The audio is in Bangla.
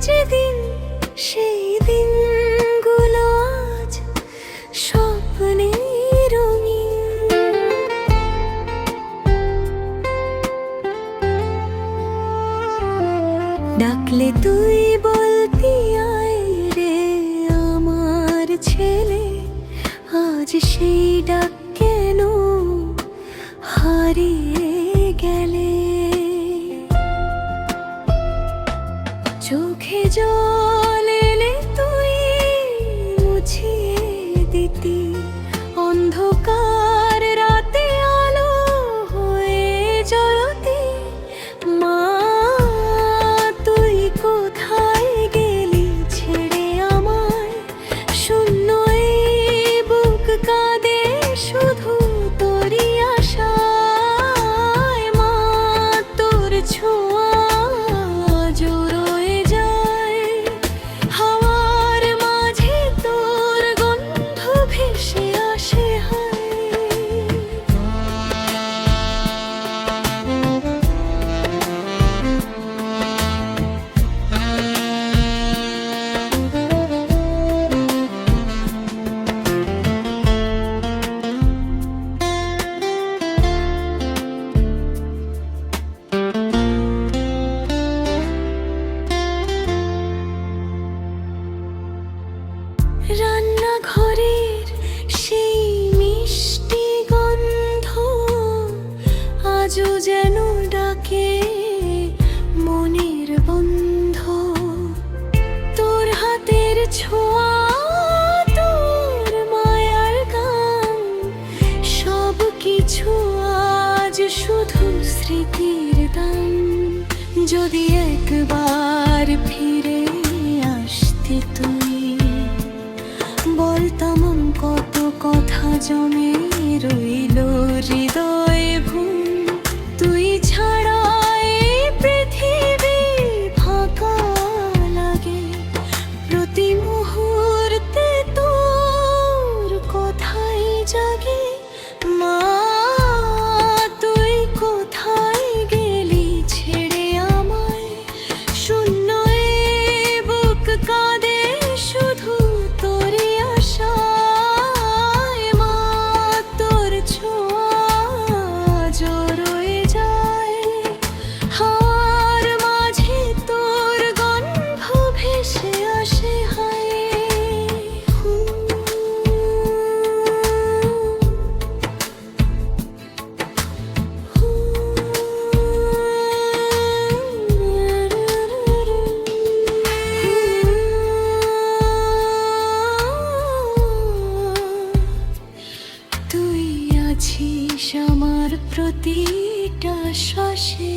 যেদিন সেই দিনগুলো আজ স্বপ্নে রঙিন। ডাকলে তুই বলতি আয় রে আমার ছেলে, আজ সেই ডাক কেন হারিয়ে গেলে? চোখে জল এলে তুই মুছিয়ে দিতি, অন্ধকার রাতে আলো হয়ে জ্বলতি। মা তুই কোথায় গেলি ছেড়ে আমায়, শূন্য এই বুক কাঁদে শুধু তোরই আশায়। মা তোর ছোঁয়া রয়ে যায়, হাওয়ার মাঝে তোর গন্ধ ভেসে আসে রান্নাঘরের সেই মিষ্টি গন্ধ আজও যেন ডাকে মনের বন্ধ। তোর হাতের ছোঁয়া, তোর মায়ার গান, সব কিছু আজ শুধু স্মৃতির দান। যদি একবার ফিরে আসতি তুই, বলতাম কত কথা জমে রইল হৃদয়ে ভুল। তুই ছাড়া এই পৃথিবী ফাঁকা লাগে, প্রতি মুহূর্তে তোর কথাই জাগে। মা তুই কোথায় গেলি ছেড়ে আমায়, শূন্য এই বুক কাঁদে শুধু তোরই আশায়। মা তোর ছোঁয়া রয়ে যায়, হাওয়ার মাঝে তোর গন্ধ ভেসে আসে তুই আছিস আমার প্রতিটা শ্বাসে।